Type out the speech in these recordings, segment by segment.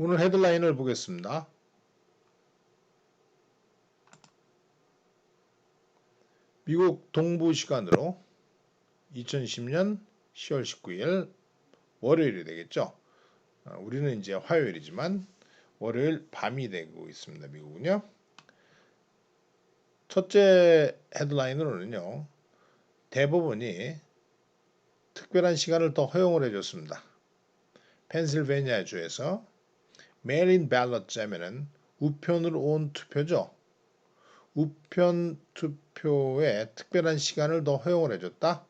오늘 헤드라인을 보겠습니다. 미국 동부 시간으로 2020년 10월 19일 월요일이 되겠죠. 우리는 이제 화요일이지만 월요일 밤이 되고 있습니다. 미국은요. 첫째 헤드라인으로는요. 대법원이 특별한 시간을 더 허용을 해줬습니다. 펜실베니아 주에서 메일인 발럿자면은 우편으로 온 투표죠. 우편 투표에 특별한 시간을 더 허용을 해줬다.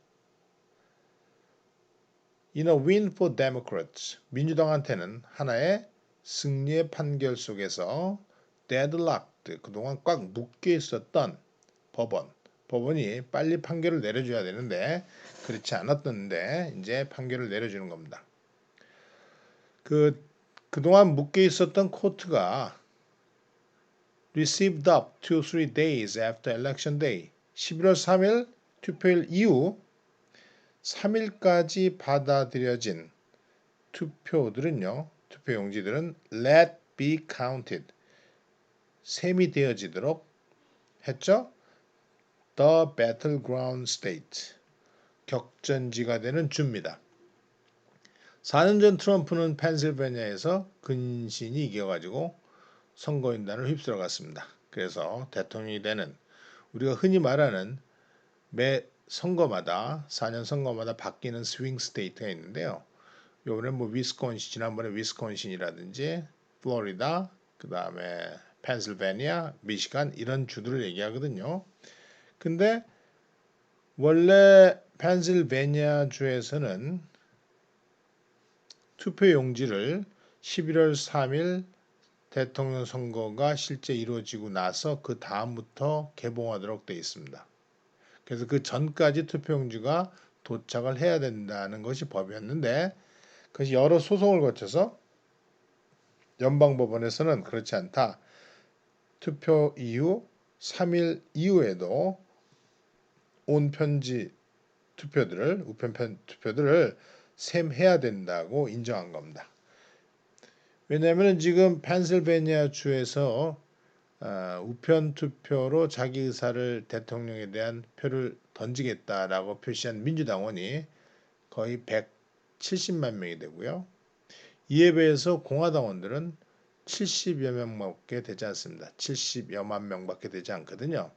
In a win for Democrats, 민주당한테는 하나의 승리의 판결 속에서 deadlocked, 그동안 꽉 묶여 있었던 법원이 빨리 판결을 내려줘야 되는데 그렇지 않았던데 이제 판결을 내려주는 겁니다. 그동안 묶여 있었던 코트가 received up to 3 days after election day, 11월 3일 투표일 이후 3일까지 받아들여진 투표들은요, 투표 용지들은 let be counted, 셈이 되어지도록 했죠. The battleground state, 격전지가 되는 주입니다. 4년 전 트럼프는 펜실베니아에서 근신이 이겨가지고 선거인단을 휩쓸어 갔습니다. 그래서 대통령이 되는 우리가 흔히 말하는 매 선거마다 4년 선거마다 바뀌는 스윙 스테이트가 있는데요. 요번에 뭐 위스콘신, 지난번에 위스콘신이라든지 플로리다, 그 다음에 펜실베니아, 미시간 이런 주들을 얘기하거든요. 근데 원래 펜실베니아 주에서는 투표 용지를 11월 3일 대통령 선거가 실제 이루어지고 나서 그 다음부터 개봉하도록 되어 있습니다. 그래서 그 전까지 투표용지가 도착을 해야 된다는 것이 법이었는데 그것이 여러 소송을 거쳐서 연방법원에서는 그렇지 않다. 투표 이후 3일 이후에도 온편지 투표들을 우편 투표들을 셈해야 된다고 인정한 겁니다. 왜냐하면 지금 펜실베니아 주에서 우편 투표로 자기 의사를 대통령에 대한 표를 던지겠다라고 표시한 민주당원이 거의 170만 명이 되고요. 이에 비해서 공화당원들은 70여 명밖에 되지 않습니다. 70여만 명밖에 되지 않거든요.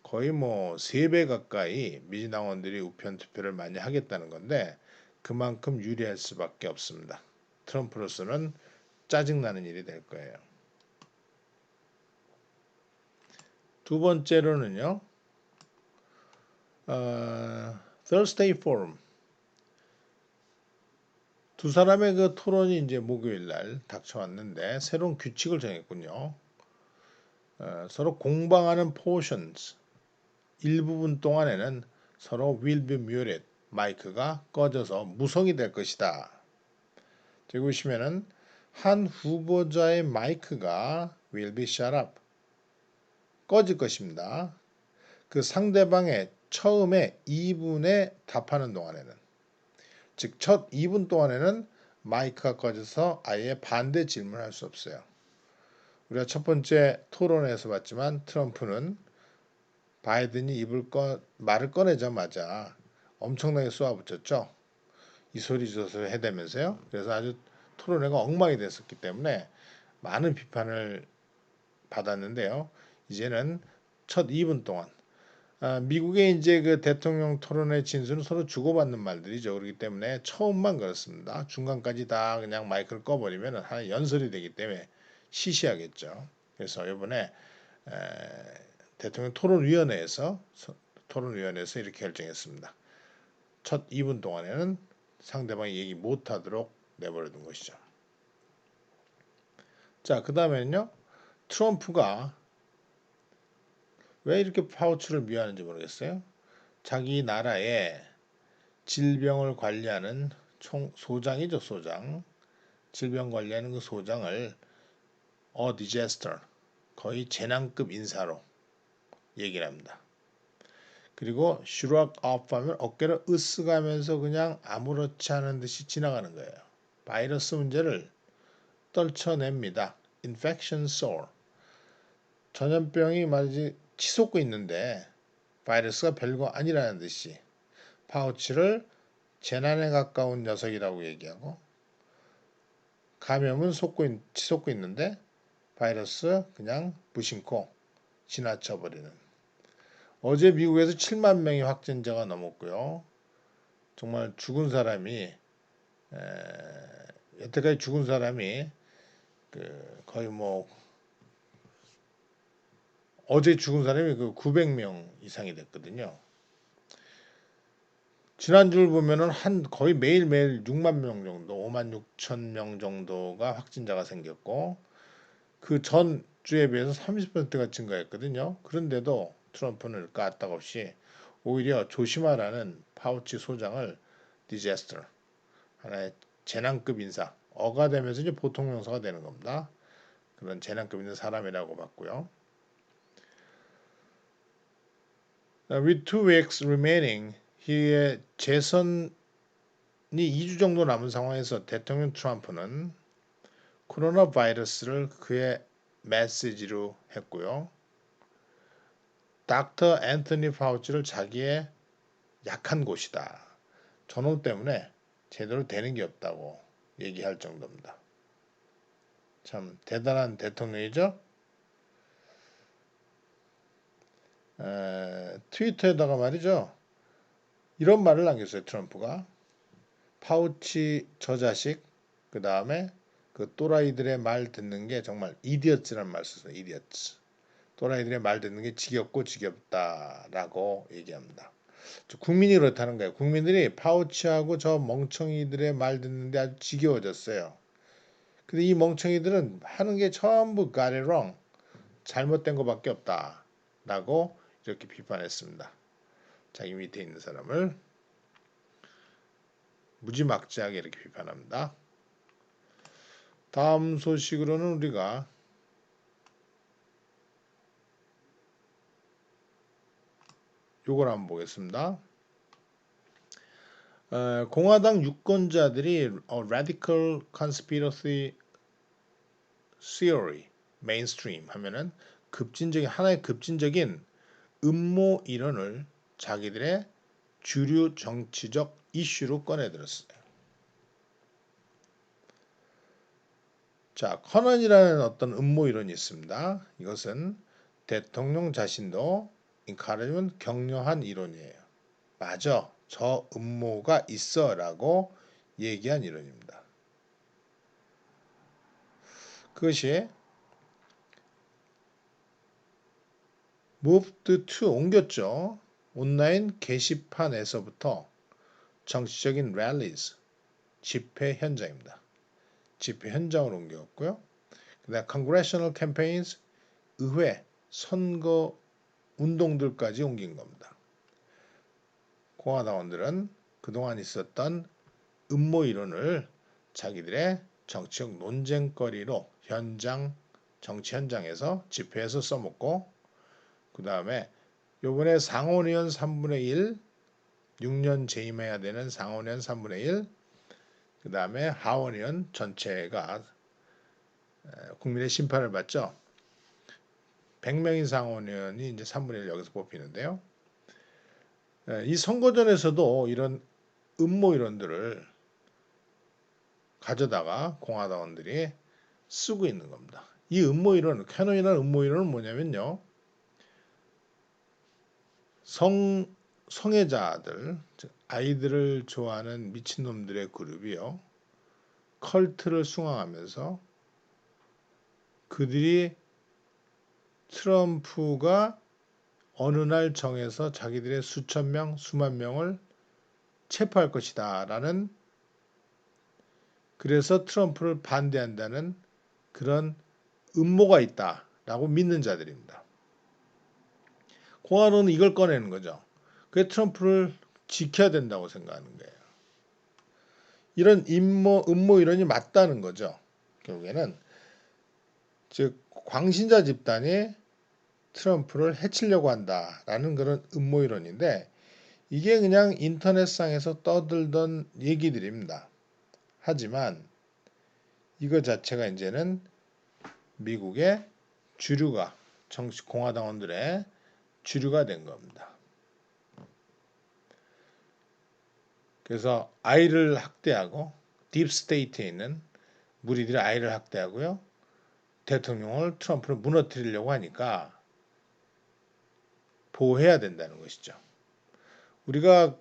거의 뭐 3배 가까이 민주당원들이 우편 투표를 많이 하겠다는 건데 그만큼 유리할 수밖에 없습니다. 트럼프로서는 짜증나는 일이 될 거예요. 두 번째로는요. Thursday Forum. 두 사람의 그 토론이 이제 목요일 날 닥쳐왔는데 새로운 규칙을 정했군요. 서로 공방하는 portions 일부분 동안에는 서로 will be muted 마이크가 꺼져서 무성이 될 것이다. 여기 보시면은 한 후보자의 마이크가 will be shut up 꺼질 것입니다. 그 상대방의 처음에 2분에 답하는 동안에는 즉 첫 2분 동안에는 마이크가 꺼져서 아예 반대 질문할 수 없어요. 우리가 첫 번째 토론에서 봤지만 트럼프는 바이든이 말을 꺼내자마자 엄청나게 쏘아붙였죠. 이 소리 저 소리 해대면서요. 그래서 아주 토론회가 엉망이 됐었기 때문에 많은 비판을 받았는데요. 이제는 첫 2분 동안 미국의 이제 그 대통령 토론회 진수는 서로 주고받는 말들이죠. 그렇기 때문에 처음만 그렇습니다. 중간까지 다 그냥 마이크를 꺼버리면 하나 연설이 되기 때문에 시시하겠죠. 그래서 이번에 대통령 토론위원회에서 이렇게 결정했습니다. 첫 2분 동안에는 상대방이 얘기 못하도록 내버려둔 것이죠. 자, 그 다음에는요. 트럼프가 왜 이렇게 파우치를 미워하는지 모르겠어요. 자기 나라에 질병을 관리하는 소장이죠, 소장. 질병 관리하는 그 소장을 disaster, 거의 재난급 인사로 얘기를 합니다. 그리고 shrug off 하면 어깨를 으쓱하면서 그냥 아무렇지 않은 듯이 지나가는 거예요. 바이러스 문제를 떨쳐냅니다. infection sore. 전염병이 말이지 치솟고 있는데 바이러스가 별거 아니라는 듯이 파우치를 재난에 가까운 녀석이라고 얘기하고 감염은 치솟고 있는데 바이러스 그냥 무심코 지나쳐버리는. 어제 미국에서 7만 명의 확진자가 넘었고요. 정말 죽은 사람이 여태까지 죽은 사람이 거의 뭐 어제 죽은 사람이 900명 이상이 됐거든요. 지난주를 보면은 거의 매일매일 6만 명 정도, 5만 6천 명 정도가 확진자가 생겼고 그 전 주에 비해서 30%가 증가했거든요. 그런데도 트럼프는 까딱없이 오히려 조심하라는 파우치 소장을 디제스터, 하나의 재난급 인사, 어가 되면서 이제 보통 명사가 되는 겁니다. 그런 재난급 있는 사람이라고 봤고요. With 2 weeks remaining, 이의 재선이 2주 정도 남은 상황에서 대통령 트럼프는 코로나 바이러스를 그의 메시지로 했고요. 닥터 앤토니 파우치를 자기의 약한 곳이다. 저놈 때문에 제대로 되는 게 없다고 얘기할 정도입니다. 참 대단한 대통령이죠. 트위터에다가 말이죠. 이런 말을 남겼어요. 트럼프가. 파우치 저 자식, 그 다음에 그 또라이들의 말 듣는 게 정말 이디어츠라는 말 썼어요. 이디어츠. 또라이들의 말 듣는 게 지겹고 지겹다라고 얘기합니다. 국민이 그렇다는 거예요. 국민들이 파우치하고 저 멍청이들의 말 듣는데 아주 지겨워졌어요. 근데 이 멍청이들은 하는 게 전부 got it wrong. 잘못된 것밖에 없다라고 이렇게 비판했습니다. 자기 밑에 있는 사람을 무지막지하게 이렇게 비판합니다. 다음 소식으로는 우리가 요걸 한번 보겠습니다. 공화당 유권자들이 radical conspiracy theory mainstream 하면은 하나의 급진적인 음모 이론을 자기들의 주류 정치적 이슈로 꺼내들었어요. 자, 커넌이라는 어떤 음모 이론이 있습니다. 이것은 대통령 자신도 가르면 격려한 이론이에요. 맞아, 저 음모가 있어라고 얘기한 이론입니다. 그것이 moved to 옮겼죠. 온라인 게시판에서부터 정치적인 rallies, 집회 현장입니다. 집회 현장으로 옮겼고요. 그다음 congressional campaigns, 의회, 선거 운동들까지 옮긴 겁니다. 공화당원들은 그동안 있었던 음모 이론을 자기들의 정치적 논쟁거리로 정치 현장에서 집회에서 써먹고 그 다음에 요번에 상원의원 3분의 1, 6년 재임해야 되는 상원의원 3분의 1, 그 다음에 하원의원 전체가 국민의 심판을 받죠. 100명인 상원의원이 이제 3분의 1 여기서 뽑히는데요. 이 선거전에서도 이런 음모 이론들을 가져다가 공화당원들이 쓰고 있는 겁니다. 이 음모 이론, 캐논이라는 음모 이론은 뭐냐면요. 성애자들, 즉 아이들을 좋아하는 미친놈들의 그룹이요. 컬트를 숭앙하면서 그들이 트럼프가 어느 날 정해서 자기들의 수천 명, 수만 명을 체포할 것이다 라는 그래서 트럼프를 반대한다는 그런 음모가 있다라고 믿는 자들입니다. 공화당은 이걸 꺼내는 거죠. 그래서 트럼프를 지켜야 된다고 생각하는 거예요. 이런 음모 이론이 맞다는 거죠. 결국에는 즉 광신자 집단이 트럼프를 해치려고 한다라는 그런 음모 이론인데 이게 그냥 인터넷상에서 떠들던 얘기들입니다. 하지만 이거 자체가 이제는 미국의 주류가 정치 공화당원들의 주류가 된 겁니다. 그래서 아이를 학대하고 딥스테이트에 있는 무리들이 아이를 학대하고요. 대통령을 트럼프를 무너뜨리려고 하니까 보호해야 된다는 것이죠. 우리가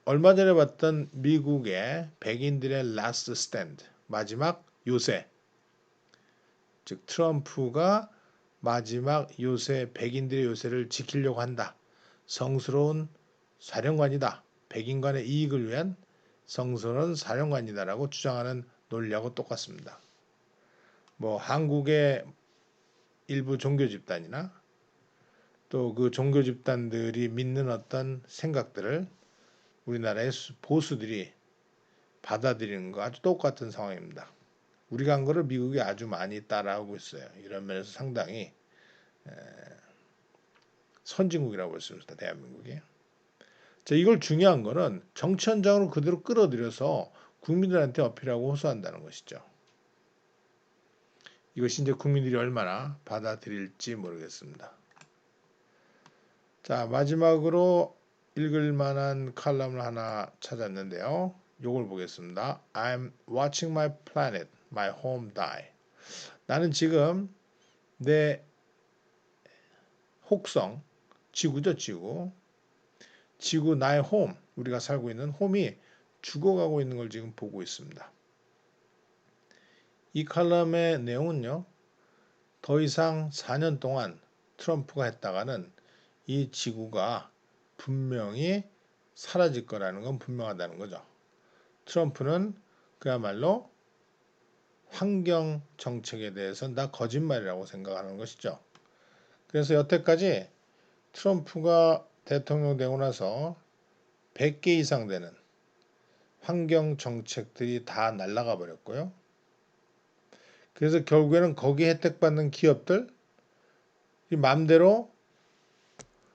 얼마 전에 봤던 미국의 백인들의 라스트 스탠드, 마지막 요새, 즉 트럼프가 마지막 요새, 백인들의 요새를 지키려고 한다. 성스러운 사령관이다. 백인간의 이익을 위한 성스러운 사령관이다라고 주장하는 논리하고 똑같습니다. 뭐 한국의 일부 종교 집단이나 또 그 종교 집단들이 믿는 어떤 생각들을 우리나라의 보수들이 받아들이는 거 아주 똑같은 상황입니다. 우리가 한 거를 미국이 아주 많이 따라하고 있어요. 이런 면에서 상당히 선진국이라고 볼 수 있습니다. 대한민국이. 자, 이걸 중요한 거는 정치 현장으로 그대로 끌어들여서 국민들한테 어필하고 호소한다는 것이죠. 이것이 이제 국민들이 얼마나 받아들일지 모르겠습니다. 자, 마지막으로 읽을 만한 칼럼을 하나 찾았는데요. 요걸 보겠습니다. I'm watching my planet, my home die. 나는 지금 내 혹성, 지구죠, 지구. 지구 나의 홈, 우리가 살고 있는 홈이 죽어가고 있는 걸 지금 보고 있습니다. 이 칼럼의 내용은요. 더 이상 4년 동안 트럼프가 했다가는 이 지구가 분명히 사라질 거라는 건 분명하다는 거죠. 트럼프는 그야말로 환경 정책에 대해서는 다 거짓말이라고 생각하는 것이죠. 그래서 여태까지 트럼프가 대통령 되고 나서 100개 이상 되는 환경 정책들이 다 날아가 버렸고요. 그래서 결국에는 거기 혜택받는 기업들 마음대로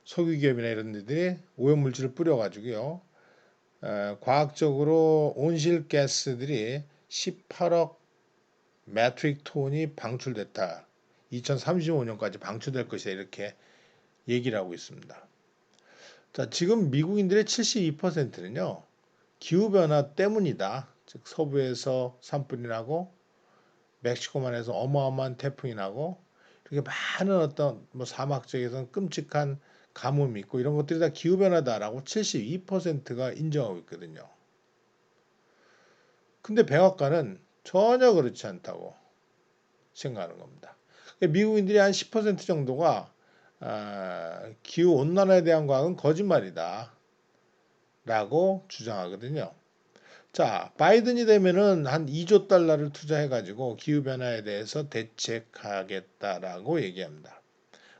석유기업이나 이런 데들이 오염물질을 뿌려가지고요. 과학적으로 온실가스들이 18억 메트릭 톤이 방출됐다. 2035년까지 방출될 것이다. 이렇게 얘기를 하고 있습니다. 자, 지금 미국인들의 72%는요. 기후변화 때문이다. 즉 서부에서 산불이 나고 멕시코만에서 어마어마한 태풍이 나고 이렇게 많은 어떤 뭐 사막 지역에서는 끔찍한 가뭄이 있고 이런 것들이 다 기후변화다라고 72%가 인정하고 있거든요. 근데 백악관은 전혀 그렇지 않다고 생각하는 겁니다. 미국인들이 한 10% 정도가 기후 온난화에 대한 과학은 거짓말이다 라고 주장하거든요. 자, 바이든이 되면은 한 2조 달러를 투자해가지고 기후변화에 대해서 대책하겠다라고 얘기합니다.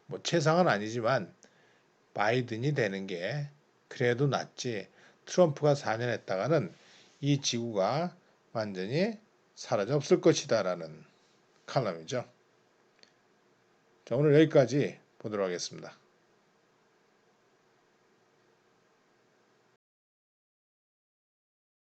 뭐 최상은 아니지만 바이든이 되는 게 그래도 낫지 트럼프가 4년 했다가는 이 지구가 완전히 사라져 없을 것이다라는 칼럼이죠. 자, 오늘 여기까지 보도록 하겠습니다.